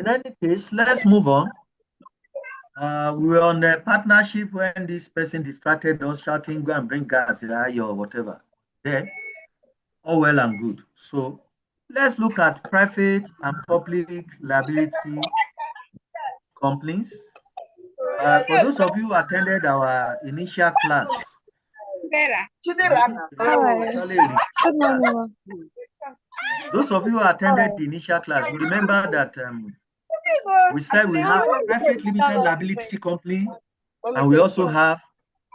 In any case, let's move on. We were on a partnership when this person distracted us, shouting, "Go and bring gas, or whatever." Then, all well and good. So, let's look at private and public liability companies. For those of you who attended our initial class, actually, Good morning. those of you who attended the initial class, you remember that we said we have private limited liability company, and we also have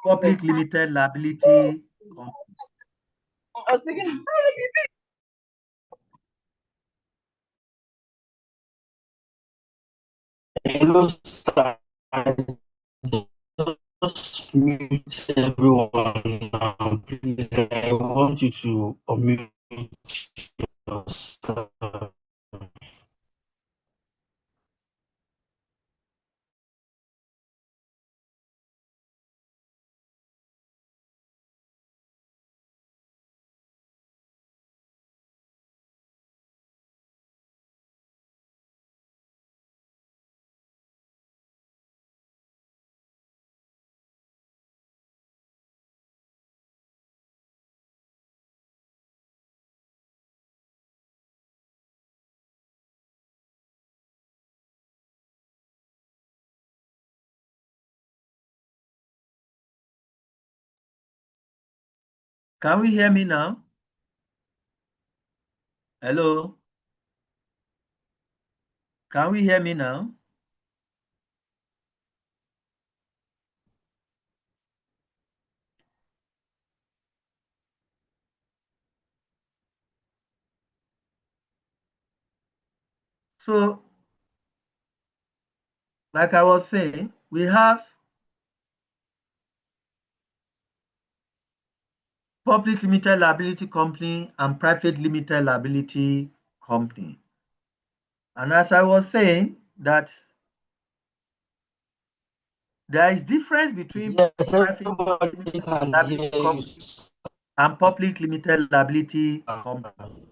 public limited liability company. Hello, sir. Just mute everyone now, please. I want you to unmute yourself. Can we hear me now? Hello? Can we hear me now? So, like I was saying, we have public limited liability company and private limited liability company. And as I was saying, that there is difference between Yes, private everybody limited can liability hear you. company and public limited liability company.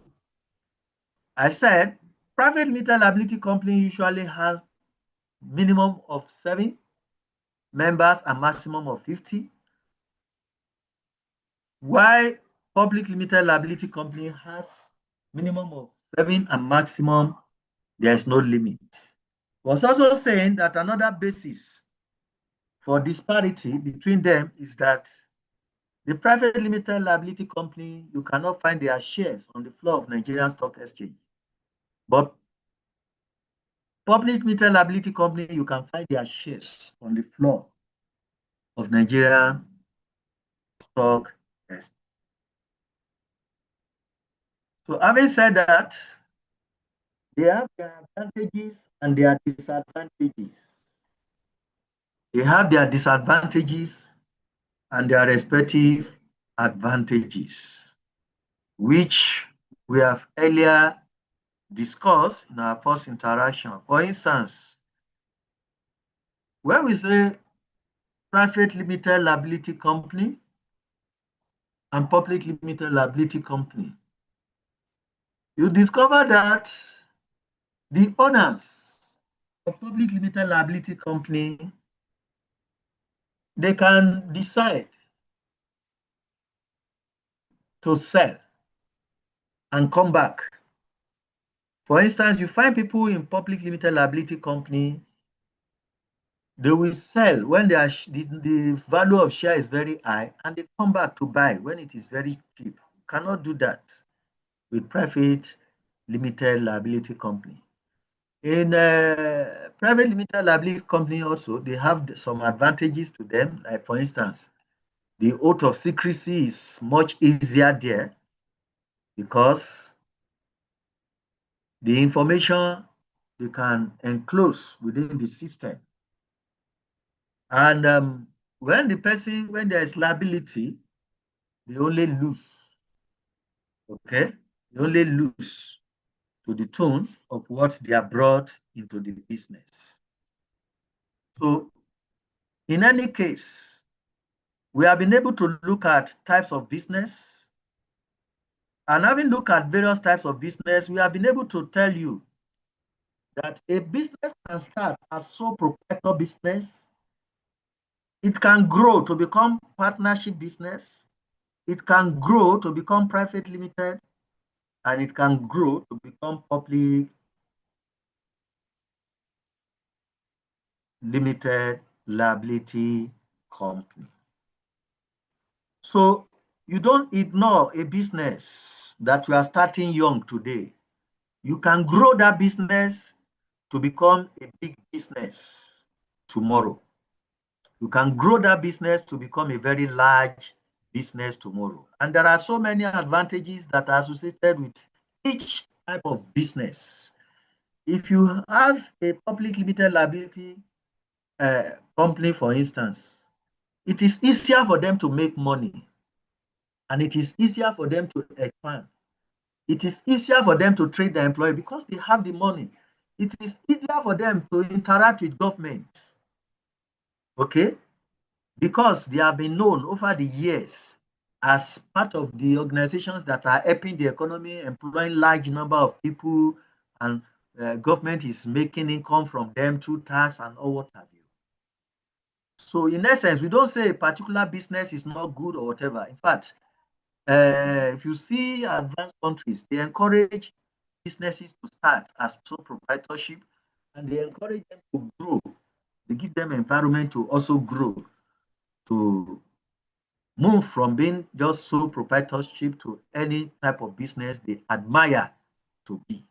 I said private limited liability company usually has minimum of 7 members and maximum of 50. While public limited liability company has minimum of 7 and maximum, there is no limit. Was also saying that another basis for disparity between them is that the private limited liability company, you cannot find their shares on the floor of Nigerian Stock Exchange. But public limited liability company, you can find their shares on the floor of Nigerian Stock Exchange. So having said that, they have their advantages and their disadvantages. They have their disadvantages and their respective advantages, which we have earlier discussed in our first interaction. For instance, when we say private limited liability company and public limited liability company, you discover that the owners of public limited liability company, they can decide to sell and come back. For instance, you find people in public limited liability company, they will sell when the value of share is very high, and they come back to buy when it is very cheap. You cannot do that with private limited liability company. In private limited liability company also, they have some advantages to them. Like for instance, the oath of secrecy is much easier there because the information you can enclose within the system. And when there is liability, they only lose. Okay? They only lose to the tune of what they are brought into the business. So, in any case, we have been able to look at types of business. And having looked at various types of business, we have been able to tell you that a business can start as sole proprietor business. It can grow to become partnership business. It can grow to become private limited, and it can grow to become public limited liability company. So you don't ignore a business that you are starting young today. You can grow that business to become a big business tomorrow. You can grow that business to become a very large business tomorrow. And there are so many advantages that are associated with each type of business. If you have a public limited liability company, for instance, it is easier for them to make money, and it is easier for them to expand. It is easier for them to train their employee because they have the money. It is easier for them to interact with government, okay? Because they have been known over the years as part of the organizations that are helping the economy, employing large number of people, and government is making income from them through tax and all what have you. So in essence, we don't say a particular business is not good or whatever. In fact, if you see advanced countries, they encourage businesses to start as sole proprietorship, and they encourage them to grow. They give them environment to also grow, to move from being just sole proprietorship to any type of business they admire to be.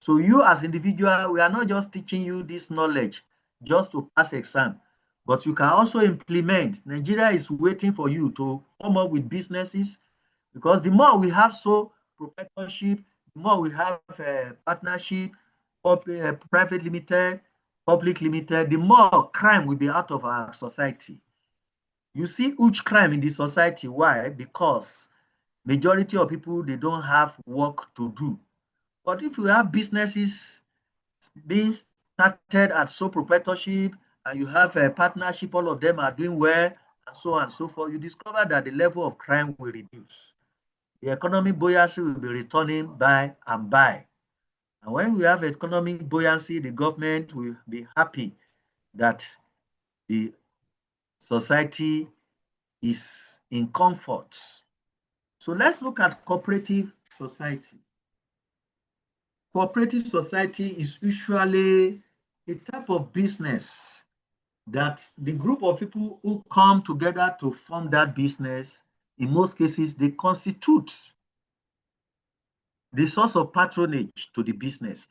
So you as individual, we are not just teaching you this knowledge just to pass exam, but you can also implement. Nigeria is waiting for you to come up with businesses, because the more we have sole proprietorship, the more we have partnership, private limited, public limited, the more crime will be out of our society. You see huge crime in the society. Why? Because majority of people, they don't have work to do. But if you have businesses being started at sole proprietorship, and you have a partnership, all of them are doing well, and so on and so forth, you discover that the level of crime will reduce. The economic buoyancy will be returning by and by. And when we have economic buoyancy, the government will be happy that the society is in comfort. So let's look at cooperative society. Cooperative society is usually a type of business that the group of people who come together to form that business, in most cases, they constitute the source of patronage to the business.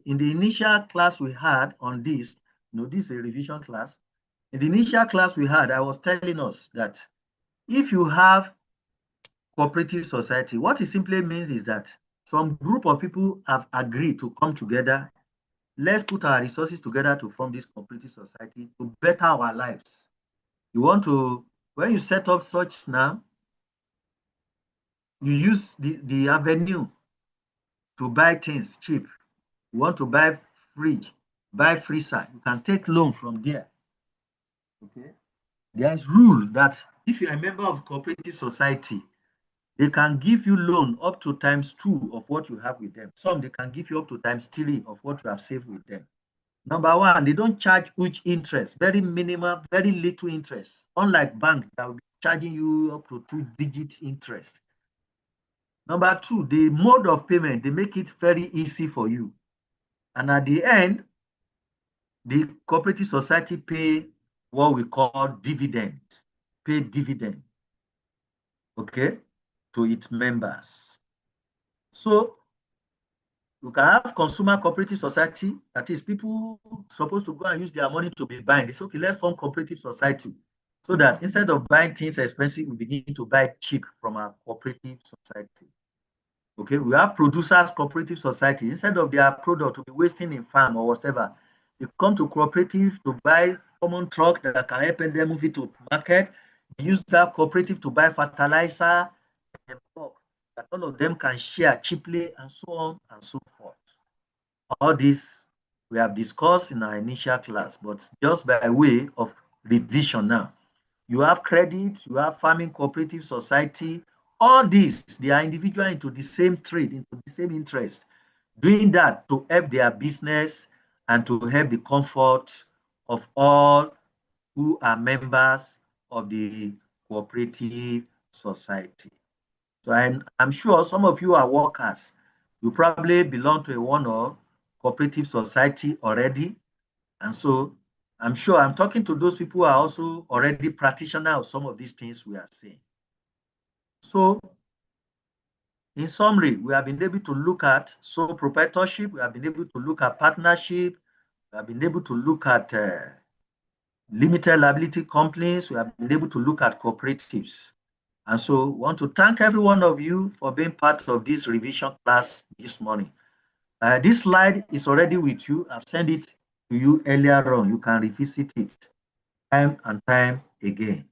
In the initial class we had on this, this is a revision class. In the initial class we had, I was telling us that if you have cooperative society, what it simply means is that some group of people have agreed to come together. Let's put our resources together to form this cooperative society to better our lives. You want to, when you set up such now, you use the avenue to buy things cheap. You want to buy fridge, buy freezer, you can take loan from there. Okay. There's rule that if you're a member of cooperative society, they can give you loan up to ×2 of what you have with them. Some they can give you up to ×3 of what you have saved with them. Number one, they don't charge huge interest, very minimal, very little interest. Unlike bank that will be charging you up to 2-digit interest. Number two, the mode of payment, they make it very easy for you. And at the end, the cooperative society pay what we call dividend, pay dividend, okay, to its members. So you can have consumer cooperative society, that is people supposed to go and use their money to be buying. They say, okay, let's form cooperative society so that instead of buying things expensive, we begin to buy cheap from our cooperative society. Okay, we have producers cooperative society. Instead of their product to be wasting in farm or whatever, they come to cooperative to buy common truck that can help them move it to market. They use that cooperative to buy fertilizer and bulk that all of them can share cheaply, and so on and so forth. All this we have discussed in our initial class, but just by way of revision now. You have credit, you have farming cooperative society. All these, they are individual into the same trade, into the same interest. doing that to help their business and to help the comfort of all who are members of the cooperative society. So I'm sure some of you are workers. You probably belong to a one or cooperative society already. And so I'm sure I'm talking to those people who are also already practitioners of some of these things we are saying. So in summary, we have been able to look at sole proprietorship, we have been able to look at partnership, we have been able to look at limited liability companies, we have been able to look at cooperatives. And so I want to thank every one of you for being part of this revision class this morning. This slide is already with you. I've sent it to you earlier on. You can revisit it time and time again.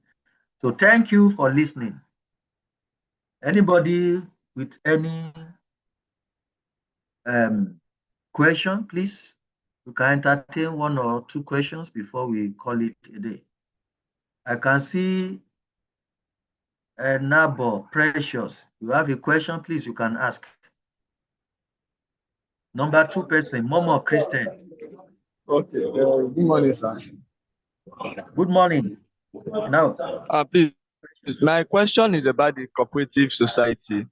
So thank you for listening. Anybody with any question, please? You can entertain one or two questions before we call it a day. I can see Nabo Precious. You have a question, please, you can ask. Number two person, Momo Christian. Okay. Good morning, sir. Good morning. Now, Please, my question is about the cooperative society.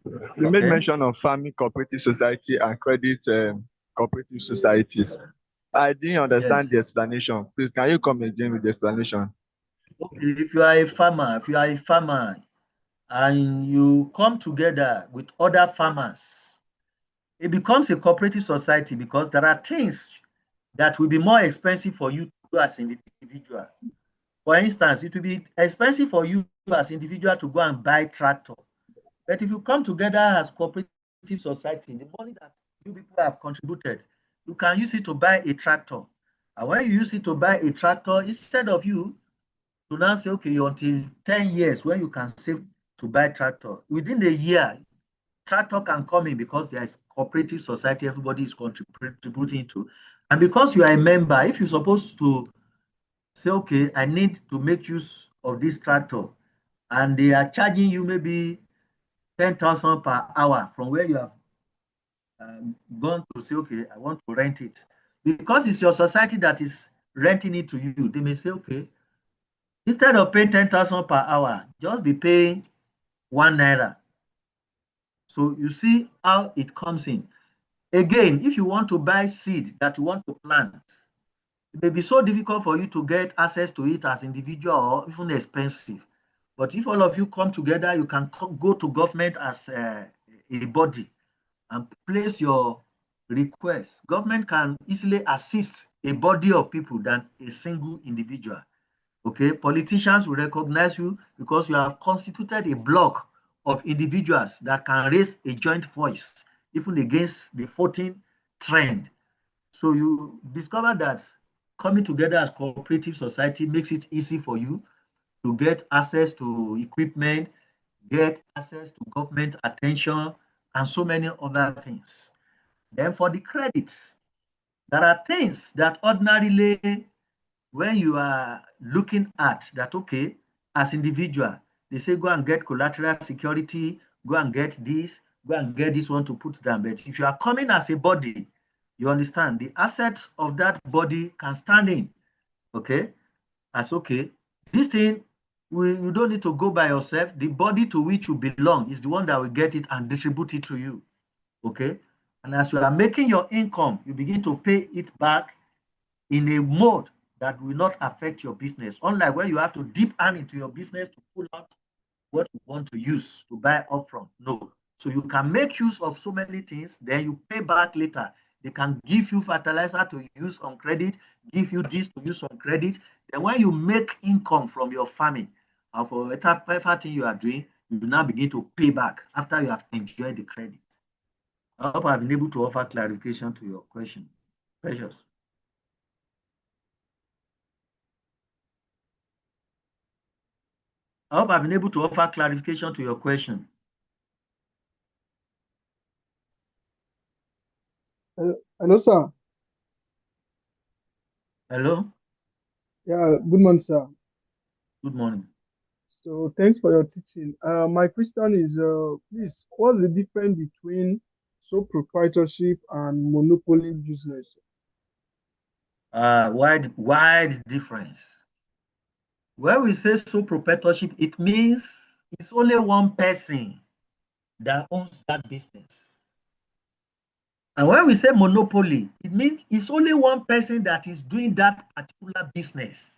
You made okay. mention of farming cooperative society and credit cooperative society. I didn't understand Yes. the explanation. Please, can you come again with the explanation? Okay, if you are a farmer and you come together with other farmers, it becomes a cooperative society because there are things that will be more expensive for you to do as an individual. For instance, it will be expensive for you as an individual to go and buy tractor. But if you come together as cooperative society, the money that you people have contributed, you can use it to buy a tractor. And when you use it to buy a tractor, instead of you to now say, okay, until 10 years when you can save to buy tractor, within a year, tractor can come in because there is cooperative society, everybody is contributing to. And because you are a member, if you're supposed to say, okay, I need to make use of this tractor, and they are charging you maybe 10,000 per hour from where you have gone to say, okay, I want to rent it. Because it's your society that is renting it to you, they may say, okay, instead of paying 10,000 per hour, just be paying 1 naira. So you see how it comes in. Again, if you want to buy seed that you want to plant, it may be so difficult for you to get access to it as individual or even expensive. But if all of you come together, you can go to government as a body and place your request. Government can easily assist a body of people than a single individual. Okay, politicians will recognize you because you have constituted a block of individuals that can raise a joint voice, even against the voting trend. So you discover that coming together as cooperative society makes it easy for you to get access to equipment, get access to government attention, and so many other things. Then for the credit, there are things that ordinarily when you are looking at that, okay, as individual, they say go and get collateral security, go and get this, go and get this one to put down. But if you are coming as a body, you understand the assets of that body can stand in, okay, as okay. This thing, you don't need to go by yourself. The body to which you belong is the one that will get it and distribute it to you, okay. And as you are making your income, you begin to pay it back in a mode that will not affect your business. Unlike when you have to dip hand into your business to pull out what you want to use to buy upfront. No. So you can make use of so many things, then you pay back later. They can give you fertilizer to use on credit, give you this to use on credit. Then when you make income from your farming or for whatever thing you are doing, you now begin to pay back after you have enjoyed the credit. I hope I've been able to offer clarification to your question. Precious. I hope I've been able to offer clarification to your question. Hello, sir. Hello? Yeah, good morning, sir. Good morning. So thanks for your teaching. My question is, please, what's the difference between sole proprietorship and monopoly business? Wide difference. When we say sole proprietorship, it means it's only one person that owns that business. And when we say monopoly, it means it's only one person that is doing that particular business.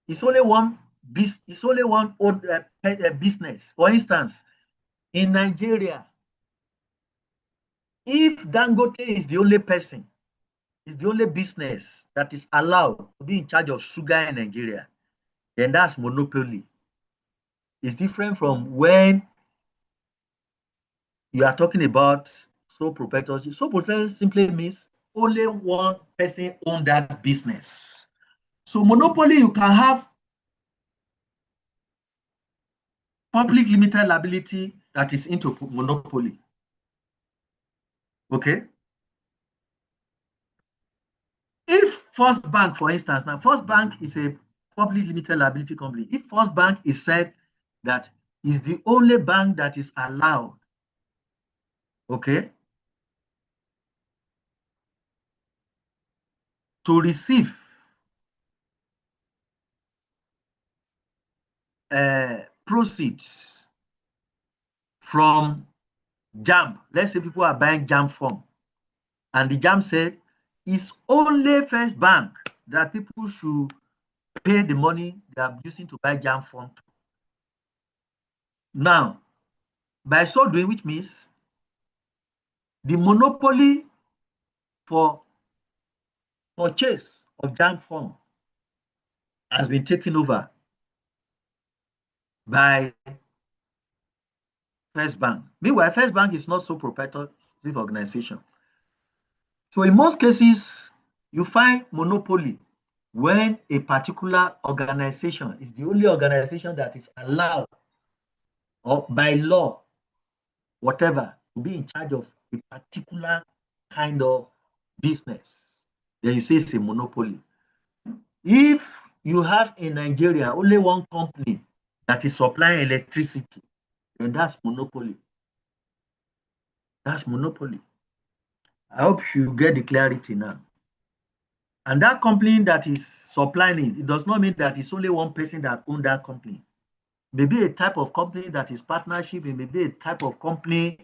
It's only one business. For instance, in Nigeria, if Dangote is the only person, is the only business that is allowed to be in charge of sugar in Nigeria, then that's monopoly. It's different from when you are talking about sole proprietorship. Sole proprietorship simply means only one person owns that business. So monopoly, you can have public limited liability that is into monopoly. Okay. If First Bank, for instance, now First Bank is a public limited liability company. If First Bank is said that is the only bank that is allowed, okay, to receive proceeds from JAMB. Let's say people are buying JAMB form, and the JAMB said it's only First Bank that people should pay the money they are using to buy JAMB form. Now, by so doing, which means the monopoly for purchase of JAMB form has been taken over by First Bank. Meanwhile, First Bank is not so proprietary organization. So in most cases, you find monopoly when a particular organization is the only organization that is allowed or by law, whatever, to be in charge of a particular kind of business. Then you say it's a monopoly. If you have in Nigeria only one company that is supplying electricity, then that's monopoly. That's monopoly. I hope you get the clarity now. And that company that is supplying it does not mean that it's only one person that owns that company. Maybe a type of company that is partnership, it may be a type of company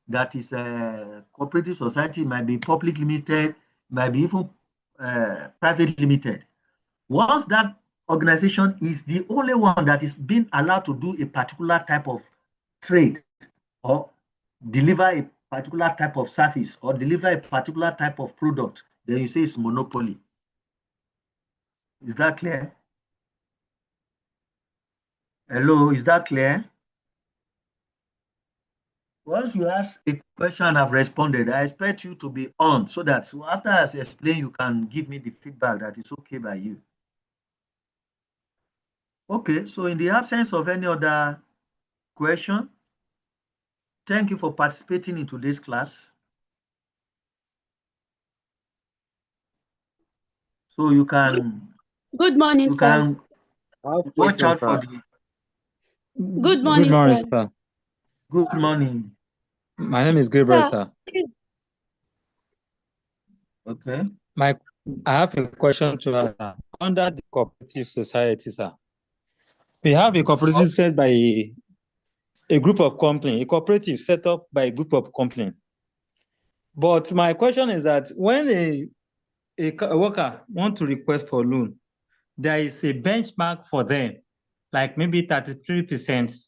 that is a cooperative society, might be public limited, might be even private limited. Once that organization is the only one that is being allowed to do a particular type of trade or deliver a particular type of service or deliver a particular type of product, then you say it's monopoly. Is that clear? Hello, is that clear? Once you ask a question and I've responded, I expect you to be on so that after I explain, you can give me the feedback that is okay by you. Okay, so in the absence of any other question, thank you for participating in today's class. So you can Good morning, sir. Watch out for the Good morning, Good morning, sir. sir. good morning. My name is Gabriel, Sir, sir. Okay. I have a question to ask, sir. Under the cooperative society, sir, we have a cooperative set by a group of company, a cooperative set up by a group of company. But my question is that when a worker want to request for loan, there is a benchmark for them, like maybe 33%.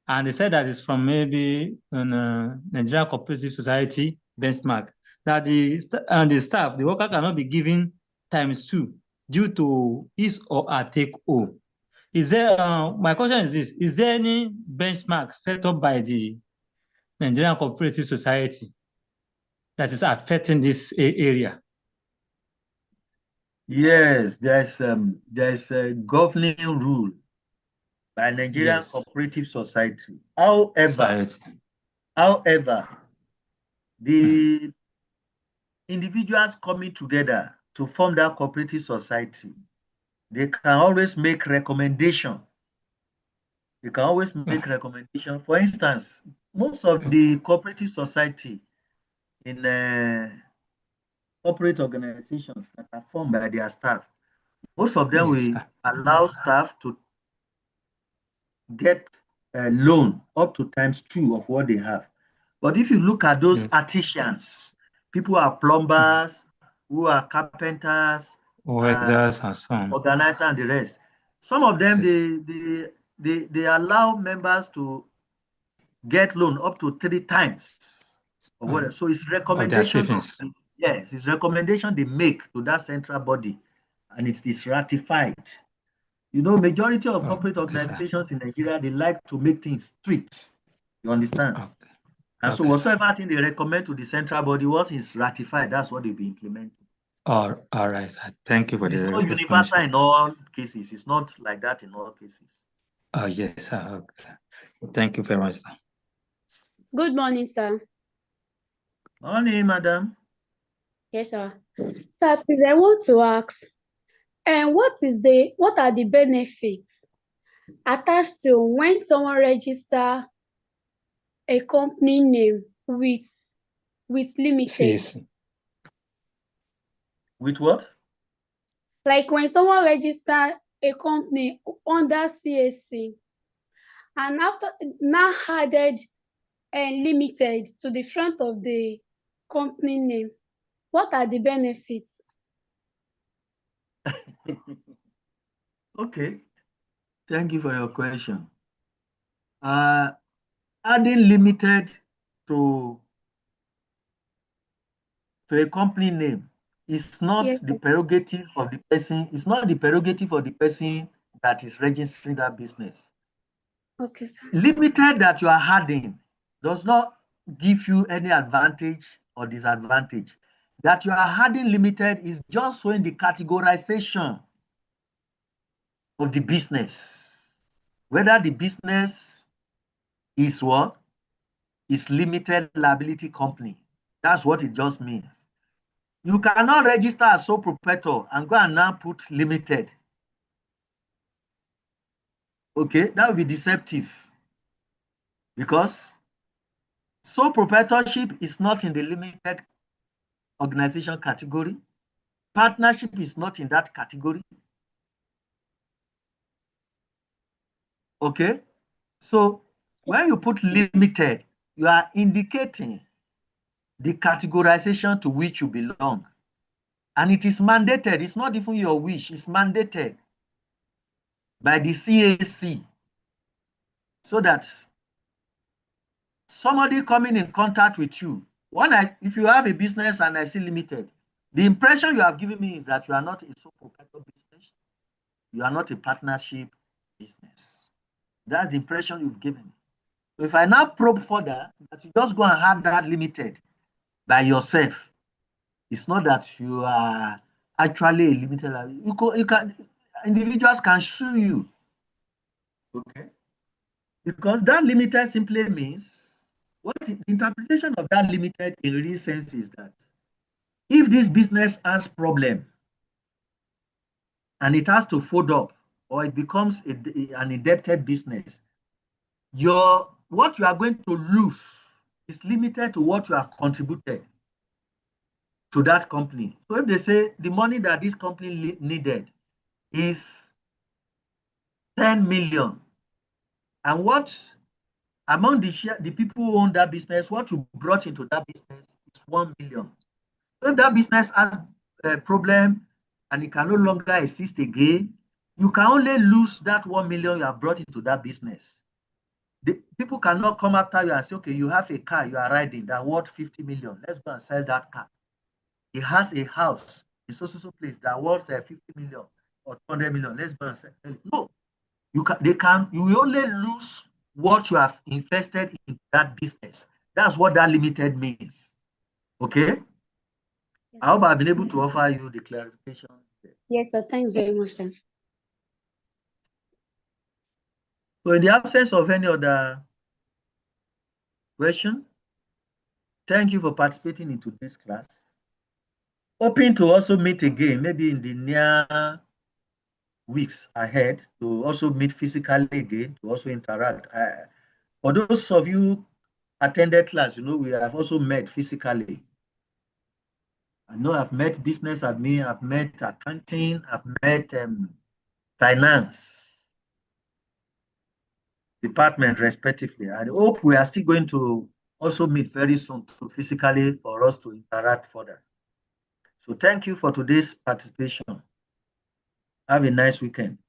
And they said that it's from maybe Nigeria Cooperative Society benchmark, that the staff, the worker cannot be given ×2 due to his or her take home. Is there, my question is this, is there any benchmark set up by the Nigerian Cooperative Society that is affecting this area? Yes, there's a governing rule by Nigerian Yes. Cooperative Society. However, Society. the individuals coming together to form that cooperative society, they can always make recommendation. They can always make recommendation. For instance, most of the cooperative society in corporate organizations that are formed by their staff, most of them will allow staff to get a loan up to ×2 of what they have. But if you look at those artisans, people who are plumbers, who are carpenters, welders and some organizers and the rest, some of them they allow members to get loan up to 3 times of what. So it's recommendation. Yes, it's recommendation they make to that central body, and it is ratified. You know, majority of corporate organizations in Nigeria, they like to make things strict. You understand? And so whatsoever thing they recommend to the central body, what is ratified, that's what they'll be implementing. All right, sir. Thank you for the explanation. It's not universal in all cases. It's not like that in all cases. Oh, yes, sir. Okay. Thank you very much, sir. Good morning, sir. Morning, madam. Yes, sir. Sir, please, I want to ask, what are the benefits attached to when someone register a company name with limited? With what? Like when someone register a company under CAC and after now added limited to the front of the company name, what are the benefits? Okay, thank you for your question. Adding limited to a company name is not the prerogative of the person. It's not the prerogative of the person that is registering that business. Okay, sir. Limited that you are adding does not give you any advantage or disadvantage. That you are adding limited is just showing the categorization of the business. Whether the business is what? Is limited liability company. That's what it just means. You cannot register as sole proprietor and go and now put limited. Okay, that would be deceptive because sole proprietorship is not in the limited organization category. Partnership is not in that category. Okay, so when you put limited, you are indicating the categorization to which you belong. And it is mandated. It's not even your wish. It's mandated by the CAC so that somebody coming in contact with you, if you have a business and I see limited, the impression you have given me is that you are not a sole proprietor business. You are not a partnership business. That's the impression you've given me. So if I now probe further, that you just go and have that limited by yourself, it's not that you are actually a limited. You can individuals can sue you. Okay, because that limited simply means what the interpretation of that limited in real sense is that if this business has problem and it has to fold up or it becomes an indebted business, what you are going to lose is limited to what you have contributed to that company. So if they say the money that this company needed is 10 million, and what among the people who own that business, what you brought into that business is 1 million. So if that business has a problem and it can no longer exist again, you can only lose that 1 million you have brought into that business. The people cannot come after you and say, okay, you have a car you are riding that worth 50 million. Let's go and sell that car. He has a house in so place that worth 50 million or 200 million. Let's go and sell it. No, you will only lose what you have invested in that business. That's what that limited means. Okay? Yes, I hope I've been able to offer you the clarification. Yes, sir. Thanks very much, sir. So in the absence of any other question, thank you for participating in today's class. Hoping to also meet again, maybe in the near weeks ahead, to also meet physically again, to also interact. For those of you attended class, we have also met physically. I know I've met business admin, I've met accounting, I've met finance department respectively. I hope we are still going to also meet very soon to physically for us to interact further. So thank you for today's participation. Have a nice weekend.